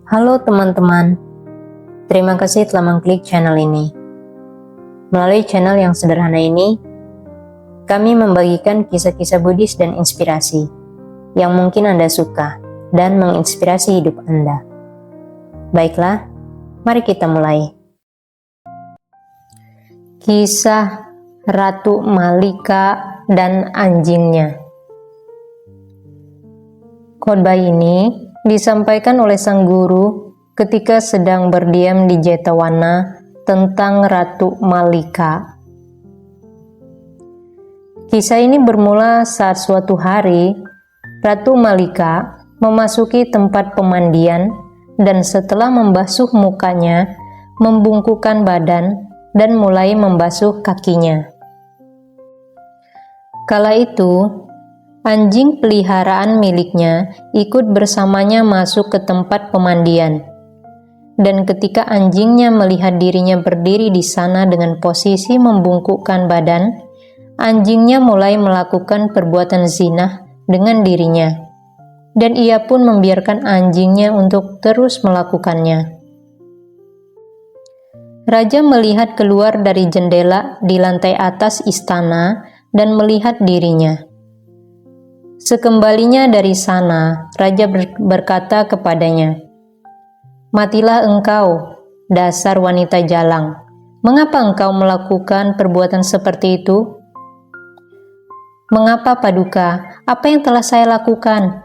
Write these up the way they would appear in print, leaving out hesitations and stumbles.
Halo teman-teman, terima kasih telah mengklik channel ini. Melalui channel yang sederhana ini, kami membagikan kisah-kisah Buddhis dan inspirasi yang mungkin Anda suka dan menginspirasi hidup Anda. Baiklah, mari kita mulai. Kisah Ratu Malika dan anjingnya. Khotbah ini disampaikan oleh sang guru ketika sedang berdiam di Jetavana tentang Ratu Malika. Kisah ini bermula saat suatu hari Ratu Malika memasuki tempat pemandian dan setelah membasuh mukanya, membungkukkan badan dan mulai membasuh kakinya. Kala itu, anjing peliharaan miliknya ikut bersamanya masuk ke tempat pemandian. Dan ketika anjingnya melihat dirinya berdiri di sana dengan posisi membungkukkan badan, anjingnya mulai melakukan perbuatan zina dengan dirinya. Dan ia pun membiarkan anjingnya untuk terus melakukannya. Raja melihat keluar dari jendela di lantai atas istana dan melihat dirinya. Sekembalinya dari sana, Raja berkata kepadanya, "Matilah engkau, dasar wanita jalang. Mengapa engkau melakukan perbuatan seperti itu?" "Mengapa, Paduka? Apa yang telah saya lakukan?"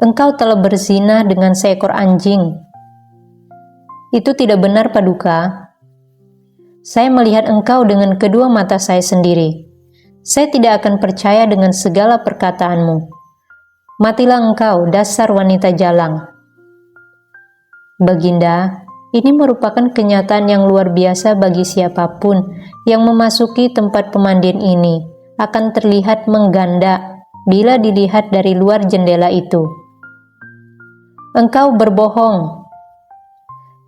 "Engkau telah berzina dengan seekor anjing." "Itu tidak benar, Paduka. Saya melihat engkau dengan kedua mata saya sendiri. Saya tidak akan percaya dengan segala perkataanmu. Matilah engkau, dasar wanita jalang." "Baginda, ini merupakan kenyataan yang luar biasa bagi siapapun yang memasuki tempat pemandian ini akan terlihat mengganda bila dilihat dari luar jendela itu." "Engkau berbohong.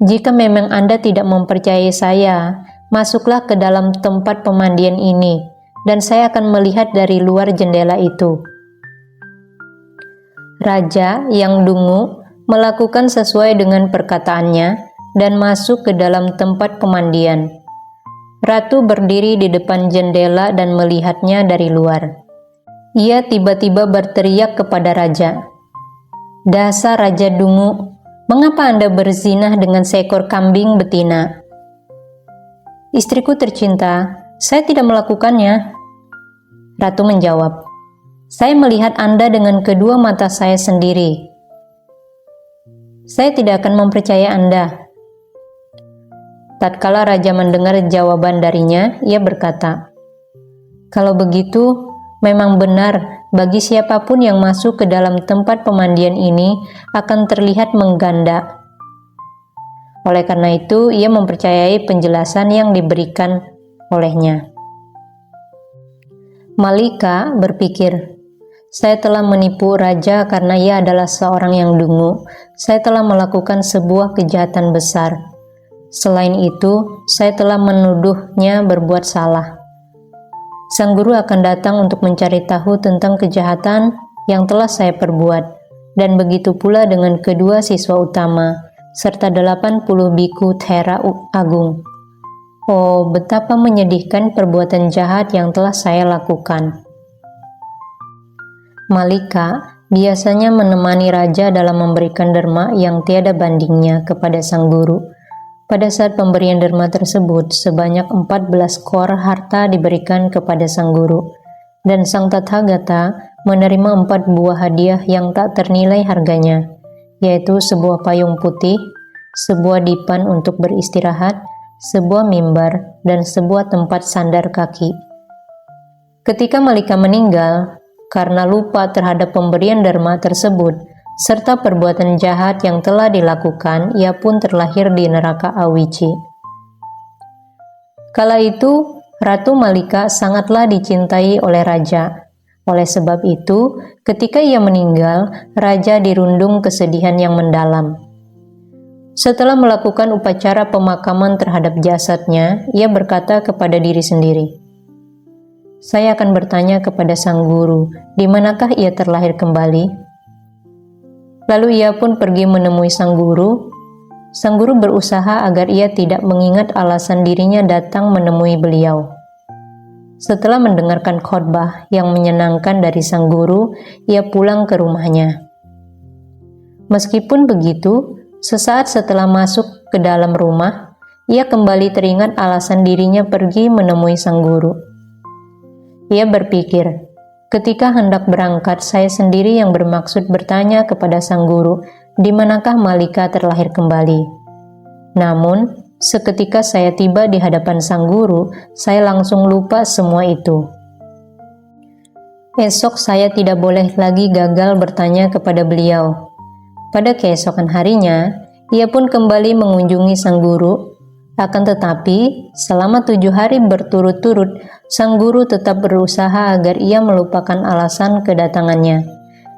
Jika memang Anda tidak mempercayai saya, masuklah ke dalam tempat pemandian ini dan saya akan melihat dari luar jendela itu." Raja yang dungu melakukan sesuai dengan perkataannya dan masuk ke dalam tempat pemandian. Ratu berdiri di depan jendela dan melihatnya dari luar. Ia tiba-tiba berteriak kepada raja, "Dasar raja dungu, mengapa Anda berzinah dengan seekor kambing betina?" "Istriku tercinta, saya tidak melakukannya." Ratu menjawab, "Saya melihat Anda dengan kedua mata saya sendiri. Saya tidak akan mempercaya Anda." Tatkala raja mendengar jawaban darinya, ia berkata, "Kalau begitu, memang benar bagi siapapun yang masuk ke dalam tempat pemandian ini akan terlihat mengganda." Oleh karena itu, ia mempercayai penjelasan yang diberikan olehnya. Malika berpikir, "Saya telah menipu raja karena ia adalah seorang yang dungu. Saya telah melakukan sebuah kejahatan besar. Selain itu, saya telah menuduhnya berbuat salah. Sang guru akan datang untuk mencari tahu tentang kejahatan yang telah saya perbuat, dan begitu pula dengan kedua siswa utama, serta 80 biku Thera Agung. Oh, betapa menyedihkan perbuatan jahat yang telah saya lakukan." Malika biasanya menemani raja dalam memberikan derma yang tiada bandingnya kepada sang guru. Pada saat pemberian derma tersebut, sebanyak 14 kor harta diberikan kepada sang guru, dan sang Tathagata menerima 4 buah hadiah yang tak ternilai harganya, yaitu sebuah payung putih, sebuah dipan untuk beristirahat, sebuah mimbar, dan sebuah tempat sandar kaki. Ketika Malika meninggal, karena lupa terhadap pemberian dharma tersebut, serta perbuatan jahat yang telah dilakukan, ia pun terlahir di neraka Awici. Kala itu, Ratu Malika sangatlah dicintai oleh raja. Oleh sebab itu, ketika ia meninggal, raja dirundung kesedihan yang mendalam. Setelah melakukan upacara pemakaman terhadap jasadnya, ia berkata kepada diri sendiri, "Saya akan bertanya kepada sang guru, di manakah ia terlahir kembali?" Lalu ia pun pergi menemui sang guru. Sang guru berusaha agar ia tidak mengingat alasan dirinya datang menemui beliau. Setelah mendengarkan khotbah yang menyenangkan dari sang guru, ia pulang ke rumahnya. Meskipun begitu, sesaat setelah masuk ke dalam rumah, ia kembali teringat alasan dirinya pergi menemui sang guru. Ia berpikir, ketika hendak berangkat, saya sendiri yang bermaksud bertanya kepada sang guru, di manakah Malika terlahir kembali. Namun, seketika saya tiba di hadapan sang guru, saya langsung lupa semua itu. Esok saya tidak boleh lagi gagal bertanya kepada beliau. Pada keesokan harinya, ia pun kembali mengunjungi sang guru. Akan tetapi, selama 7 hari berturut-turut, sang guru tetap berusaha agar ia melupakan alasan kedatangannya.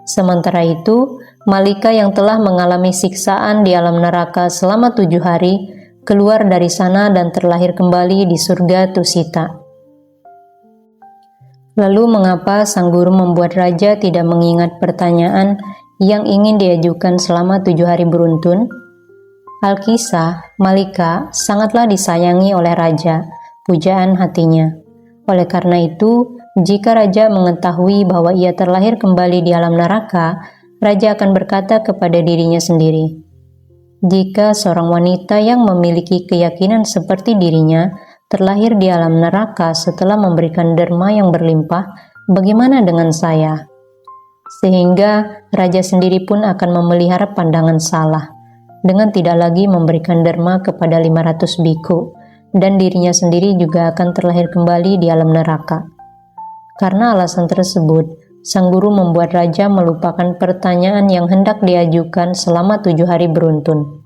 Sementara itu, Malika yang telah mengalami siksaan di alam neraka selama 7 hari, keluar dari sana dan terlahir kembali di surga Tusita. Lalu mengapa sang guru membuat raja tidak mengingat pertanyaan yang ingin diajukan selama 7 hari beruntun? Alkisah, Malika sangatlah disayangi oleh raja, pujaan hatinya. Oleh karena itu, jika raja mengetahui bahwa ia terlahir kembali di alam neraka, raja akan berkata kepada dirinya sendiri, jika seorang wanita yang memiliki keyakinan seperti dirinya terlahir di alam neraka setelah memberikan derma yang berlimpah, bagaimana dengan saya? Sehingga raja sendiri pun akan memelihara pandangan salah, dengan tidak lagi memberikan derma kepada 500 biku, dan dirinya sendiri juga akan terlahir kembali di alam neraka. Karena alasan tersebut, sang guru membuat raja melupakan pertanyaan yang hendak diajukan selama 7 hari beruntun.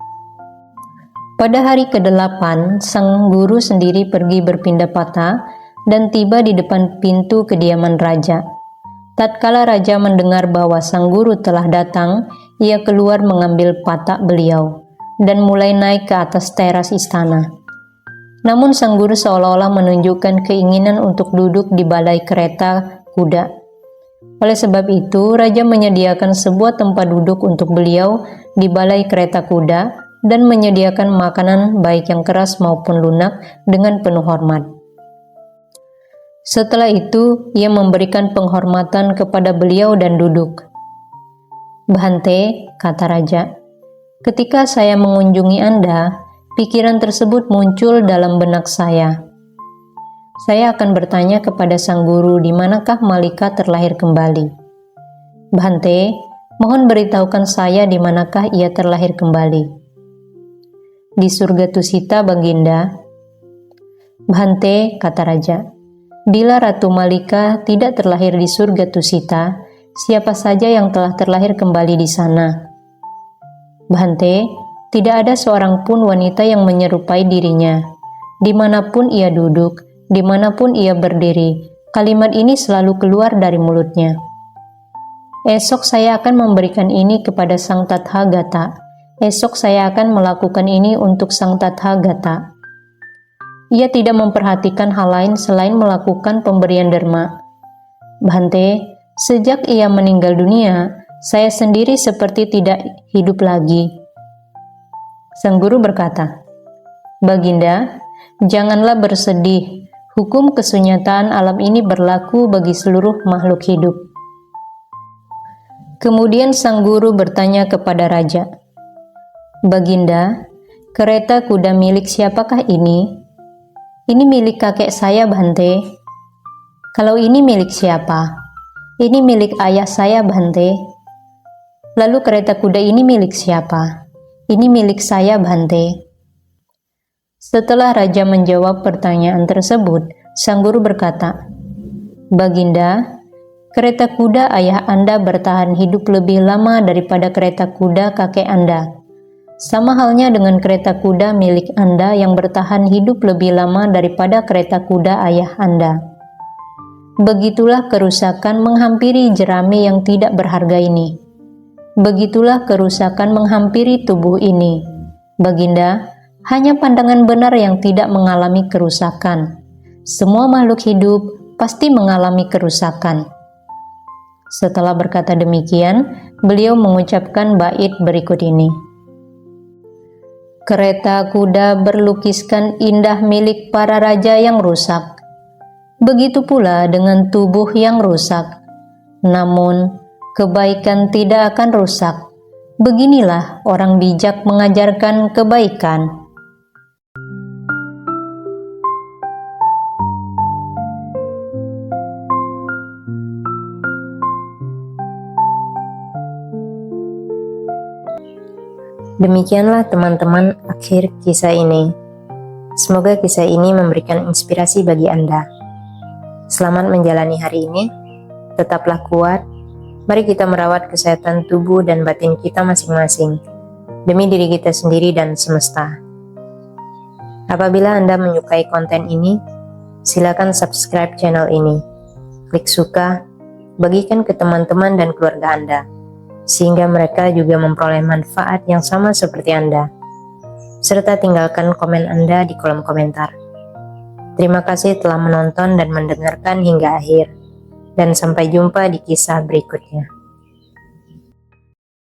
Pada hari ke-8, sang guru sendiri pergi berpindah patah dan tiba di depan pintu kediaman raja. Tatkala raja mendengar bahwa sang guru telah datang, ia keluar mengambil patak beliau dan mulai naik ke atas teras istana. Namun sang guru seolah-olah menunjukkan keinginan untuk duduk di balai kereta kuda. Oleh sebab itu, raja menyediakan sebuah tempat duduk untuk beliau di balai kereta kuda dan menyediakan makanan baik yang keras maupun lunak dengan penuh hormat. Setelah itu, ia memberikan penghormatan kepada beliau dan duduk. "Bhante," kata raja, "ketika saya mengunjungi Anda, pikiran tersebut muncul dalam benak saya. Saya akan bertanya kepada sang guru di manakah Malika terlahir kembali. Bhante, mohon beritahukan saya di manakah ia terlahir kembali." "Di surga Tusita, Baginda." "Bhante," kata raja, "bila Ratu Malika tidak terlahir di surga Tusita, siapa saja yang telah terlahir kembali di sana?" "Bhante, tidak ada seorang pun wanita yang menyerupai dirinya. Dimanapun ia duduk, dimanapun ia berdiri, kalimat ini selalu keluar dari mulutnya. Esok saya akan memberikan ini kepada Sang Tathagata. Esok saya akan melakukan ini untuk Sang Tathagata." Ia tidak memperhatikan hal lain selain melakukan pemberian derma. "Bhante, sejak ia meninggal dunia, saya sendiri seperti tidak hidup lagi." Sang guru berkata, "Baginda, janganlah bersedih. Hukum kesunyataan alam ini berlaku bagi seluruh makhluk hidup." Kemudian sang guru bertanya kepada raja, "Baginda, kereta kuda milik siapakah ini?" "Ini milik kakek saya, Bhante." "Kalau ini milik siapa?" "Ini milik ayah saya, Bhante." "Lalu kereta kuda ini milik siapa?" "Ini milik saya, Bhante." Setelah raja menjawab pertanyaan tersebut, sang guru berkata, "Baginda, kereta kuda ayah Anda bertahan hidup lebih lama daripada kereta kuda kakek Anda. Sama halnya dengan kereta kuda milik Anda yang bertahan hidup lebih lama daripada kereta kuda ayah Anda. Begitulah kerusakan menghampiri jerami yang tidak berharga ini. Begitulah kerusakan menghampiri tubuh ini. Baginda, hanya pandangan benar yang tidak mengalami kerusakan. Semua makhluk hidup pasti mengalami kerusakan." Setelah berkata demikian, beliau mengucapkan bait berikut ini. Kereta kuda berlukiskan indah milik para raja yang rusak. Begitu pula dengan tubuh yang rusak. Namun, kebaikan tidak akan rusak. Beginilah orang bijak mengajarkan kebaikan. Demikianlah teman-teman akhir kisah ini. Semoga kisah ini memberikan inspirasi bagi Anda. Selamat menjalani hari ini, tetaplah kuat. Mari kita merawat kesehatan tubuh dan batin kita masing-masing, demi diri kita sendiri dan semesta. Apabila Anda menyukai konten ini, silakan subscribe channel ini. Klik suka, bagikan ke teman-teman dan keluarga Anda, sehingga mereka juga memperoleh manfaat yang sama seperti Anda. Serta tinggalkan komen Anda di kolom komentar. Terima kasih telah menonton dan mendengarkan hingga akhir. Dan sampai jumpa di kisah berikutnya.